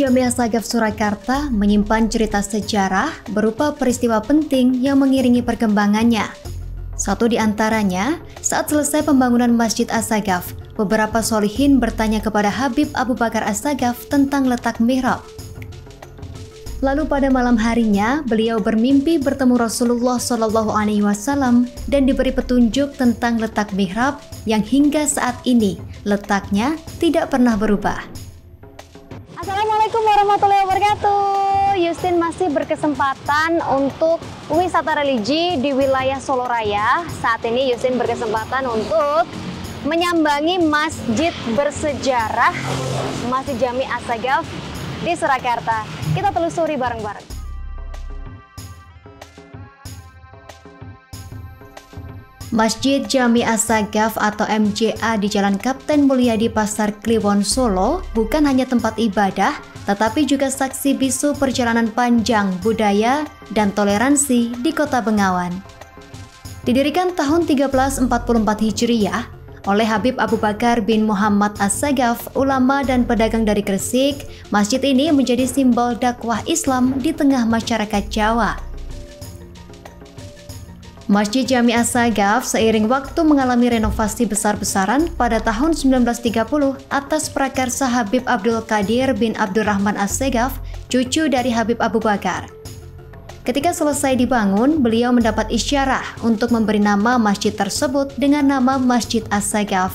Jami As-Sagaf Surakarta menyimpan cerita sejarah berupa peristiwa penting yang mengiringi perkembangannya. Satu di antaranya, saat selesai pembangunan Masjid As-Sagaf, beberapa solihin bertanya kepada Habib Abu Bakar As-Sagaf tentang letak mihrab. Lalu pada malam harinya, beliau bermimpi bertemu Rasulullah SAW dan diberi petunjuk tentang letak mihrab yang hingga saat ini letaknya tidak pernah berubah. Assalamualaikum warahmatullahi wabarakatuh. Justin masih berkesempatan untuk wisata religi di wilayah Solo Raya. Saat ini Justin berkesempatan untuk menyambangi masjid bersejarah Masjid Jami As-Sagaf di Surakarta. Kita telusuri bareng-bareng. Masjid Jami As-Sagaf atau MJA di Jalan Kapten Mulyadi Pasar Kliwon, Solo bukan hanya tempat ibadah, tetapi juga saksi bisu perjalanan panjang budaya dan toleransi di Kota Bengawan. Didirikan tahun 1344 Hijriah oleh Habib Abu Bakar bin Muhammad As-Sagaf, ulama dan pedagang dari Gresik, masjid ini menjadi simbol dakwah Islam di tengah masyarakat Jawa. Masjid Jami As-Sagaf seiring waktu mengalami renovasi besar-besaran pada tahun 1930 atas prakarsa Habib Abdul Qadir bin Abdurrahman As-Sagaf, cucu dari Habib Abu Bakar. Ketika selesai dibangun, beliau mendapat isyarah untuk memberi nama masjid tersebut dengan nama Masjid As-Sagaf.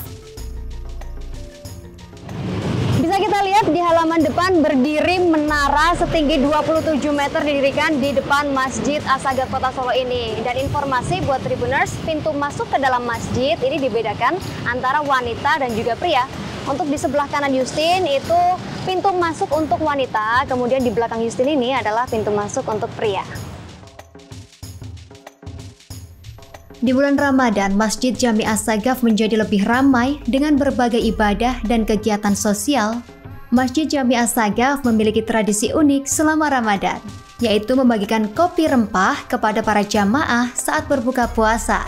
Bisa kita lihat di halaman depan berdiri menara setinggi 27 meter didirikan di depan Masjid As-Sagaf Kota Solo ini. Dan informasi buat Tribuners, pintu masuk ke dalam masjid ini dibedakan antara wanita dan juga pria. Untuk di sebelah kanan Justin itu pintu masuk untuk wanita, kemudian di belakang Justin ini adalah pintu masuk untuk pria. Di bulan Ramadan, Masjid Jami As-Sagaf menjadi lebih ramai dengan berbagai ibadah dan kegiatan sosial. Masjid Jami As-Sagaf memiliki tradisi unik selama Ramadan, yaitu membagikan kopi rempah kepada para jamaah saat berbuka puasa.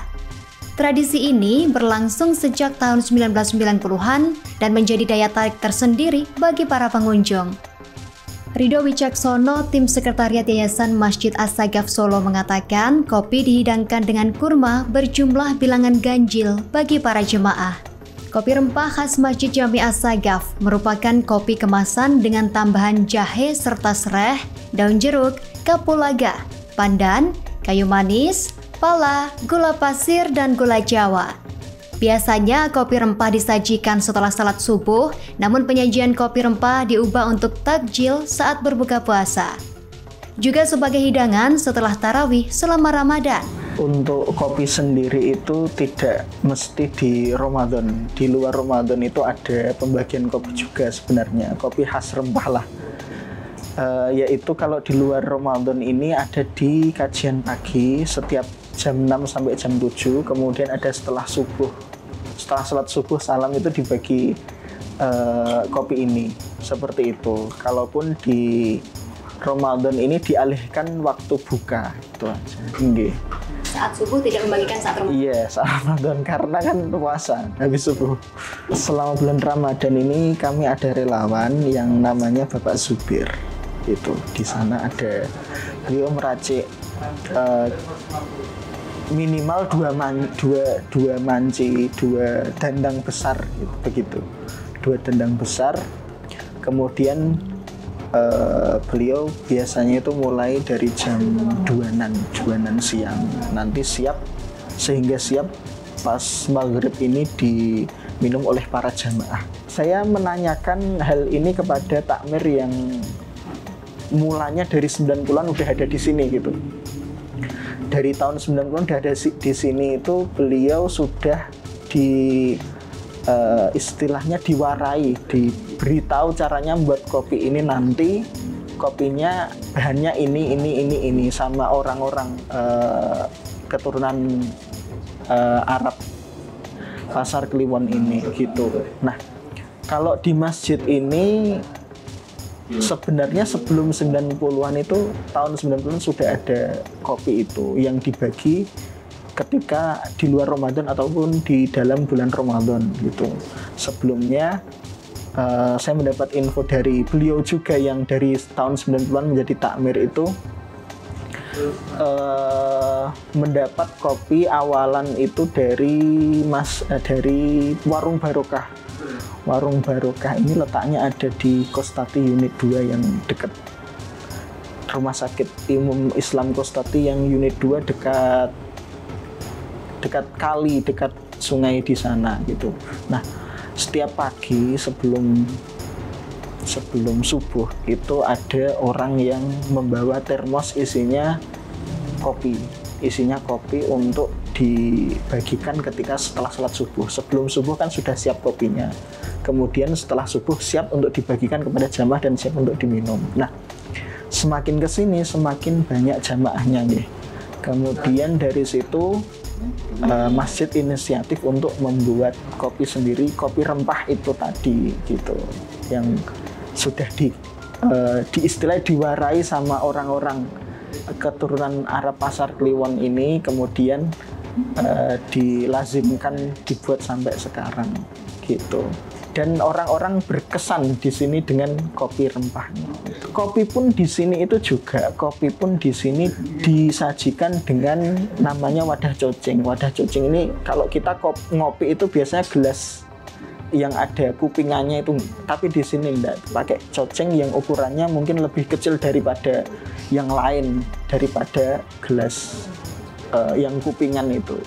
Tradisi ini berlangsung sejak tahun 1990-an dan menjadi daya tarik tersendiri bagi para pengunjung. Ridho Wicaksono, tim sekretariat Yayasan Masjid As-Sagaf Solo mengatakan kopi dihidangkan dengan kurma berjumlah bilangan ganjil bagi para jemaah. Kopi rempah khas Masjid Jami As-Sagaf merupakan kopi kemasan dengan tambahan jahe serta sereh, daun jeruk, kapulaga, pandan, kayu manis, pala, gula pasir, dan gula Jawa. Biasanya kopi rempah disajikan setelah salat subuh, namun penyajian kopi rempah diubah untuk takjil saat berbuka puasa. Juga sebagai hidangan setelah tarawih selama Ramadan. Untuk kopi sendiri itu tidak mesti di Ramadan. Di luar Ramadan itu ada pembagian kopi juga sebenarnya. Kopi khas rempah lah. Yaitu kalau di luar Ramadan ini ada di kajian pagi setiap jam 6 sampai jam 7, kemudian ada setelah subuh. Setelah salat subuh salam itu dibagi kopi ini. Seperti itu. Kalaupun di Ramadan ini dialihkan waktu buka, itu aja. Nggih. Saat subuh tidak membagikan saat Ramadan? Iya, saat Ramadan karena kan puasa habis subuh. Selama bulan Ramadan ini kami ada relawan yang namanya Bapak Zubir. Itu di sana ada beliau meracik minimal dua manci, dua dandang besar gitu, begitu. Dua dandang besar. Kemudian beliau biasanya itu mulai dari jam 2-an siang. Nanti siap sehingga siap pas maghrib ini diminum oleh para jamaah. Saya menanyakan hal ini kepada takmir yang mulanya dari 90-an udah ada di sini gitu. Dari tahun 90-an udah ada di sini itu beliau sudah istilahnya diwarai, diberitahu caranya membuat kopi ini. Nanti kopinya bahannya ini sama orang-orang keturunan Arab Pasar Kliwon ini gitu. Nah, kalau di masjid ini sebenarnya sebelum 90-an itu, tahun 90-an sudah ada kopi itu yang dibagi ketika di luar Ramadan ataupun di dalam bulan Ramadan gitu. Sebelumnya saya mendapat info dari beliau juga yang dari tahun 90-an menjadi takmir itu mendapat kopi awalan itu dari Warung Barokah. Warung Barokah ini letaknya ada di Kostati Unit 2 yang dekat Rumah Sakit Umum Islam Kostati yang Unit 2 dekat kali, dekat sungai di sana gitu. Nah, setiap pagi sebelum subuh itu ada orang yang membawa termos isinya kopi untuk dibagikan ketika setelah sholat subuh. Sebelum subuh kan sudah siap kopinya, kemudian setelah subuh siap untuk dibagikan kepada jamaah dan siap untuk diminum. Nah, semakin kesini semakin banyak jamaahnya nih. Kemudian dari situ masjid inisiatif untuk membuat kopi sendiri, kopi rempah itu tadi gitu, yang sudah istilahnya diwarai sama orang-orang keturunan Arab Pasar Kliwon ini, kemudian dilazimkan dibuat sampai sekarang gitu. Dan orang-orang berkesan di sini dengan kopi rempahnya. Kopi pun di sini disajikan dengan namanya wadah coceng. Wadah coceng ini kalau kita ngopi itu biasanya gelas yang ada kupingannya itu, tapi di sini enggak, pakai coceng yang ukurannya mungkin lebih kecil daripada yang lain, daripada gelas yang kupingan itu,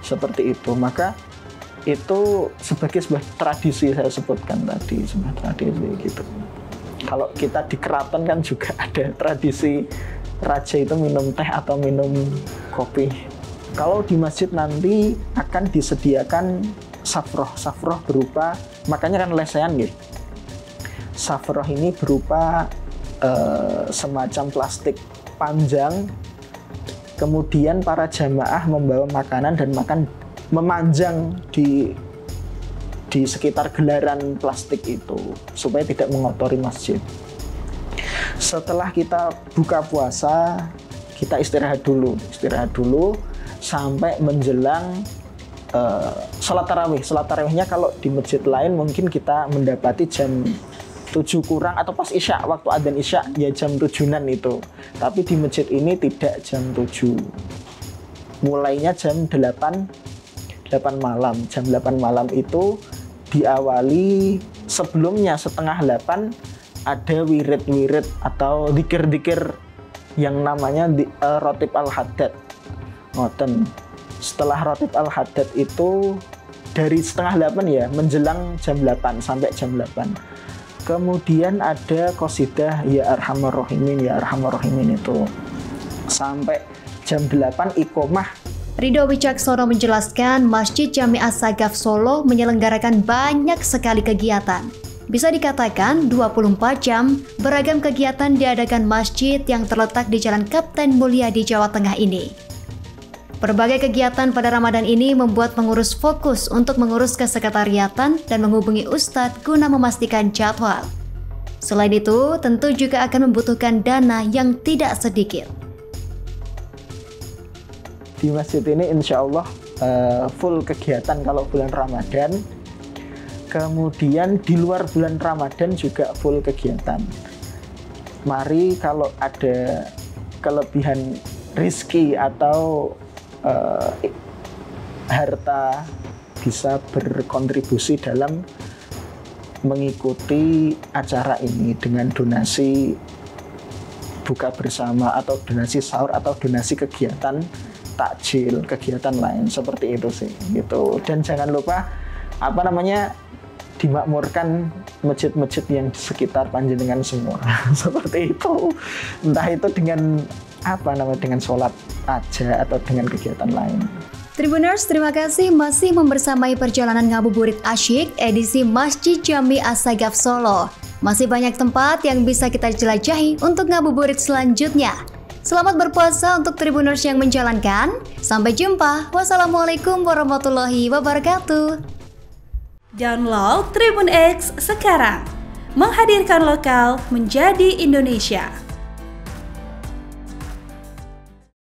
seperti itu. Maka itu sebagai sebuah tradisi, saya sebutkan tadi, sebuah tradisi gitu. Kalau kita di keraton kan juga ada tradisi raja itu minum teh atau minum kopi. Kalau di masjid nanti akan disediakan safroh berupa, makanya kan lesehan gitu. Safroh ini berupa semacam plastik panjang, kemudian para jamaah membawa makanan dan makan memanjang di sekitar gelaran plastik itu supaya tidak mengotori masjid. Setelah kita buka puasa, kita istirahat dulu sampai menjelang sholat tarawih. Sholat tarawihnya kalau di masjid lain mungkin kita mendapati jam 7 kurang atau pas isya, waktu adzan isya ya jam 7-an itu. Tapi di masjid ini tidak jam 7. Mulainya jam 8 malam. Jam 8 malam itu diawali sebelumnya setengah 8 ada wirid-wirid atau dzikir-dzikir yang namanya Rotib Al-Haddad. Ngoten. Setelah Rotib Al-Haddad itu dari setengah 8 ya, menjelang jam 8 sampai jam 8. Kemudian ada qasidah Ya Arhamar Rahimin itu sampai jam 8 iqomah. Ridho Wicaksono menjelaskan Masjid Jami As-Sagaf Solo menyelenggarakan banyak sekali kegiatan. Bisa dikatakan 24 jam beragam kegiatan diadakan masjid yang terletak di Jalan Kapten Mulyadi, Jawa Tengah ini. Berbagai kegiatan pada Ramadan ini membuat pengurus fokus untuk mengurus kesekretariatan dan menghubungi Ustadz guna memastikan jadwal. Selain itu, tentu juga akan membutuhkan dana yang tidak sedikit. Di masjid ini insya Allah full kegiatan kalau bulan Ramadan. Kemudian di luar bulan Ramadan juga full kegiatan. Mari kalau ada kelebihan rezeki atau harta bisa berkontribusi dalam mengikuti acara ini dengan donasi buka bersama atau donasi sahur atau donasi kegiatan takjil, kegiatan lain seperti itu sih gitu. Dan jangan lupa dimakmurkan masjid-masjid yang di sekitar panjenengan semua seperti itu, entah itu dengan dengan sholat aja atau dengan kegiatan lain. Tribuners, terima kasih masih membersamai perjalanan ngabuburit asyik edisi Masjid Jami As-Sagaf Solo. Masih banyak tempat yang bisa kita jelajahi untuk ngabuburit selanjutnya. Selamat berpuasa untuk Tribuners yang menjalankan. Sampai jumpa. Wassalamualaikum warahmatullahi wabarakatuh. Download Tribun X sekarang. Menghadirkan lokal menjadi Indonesia.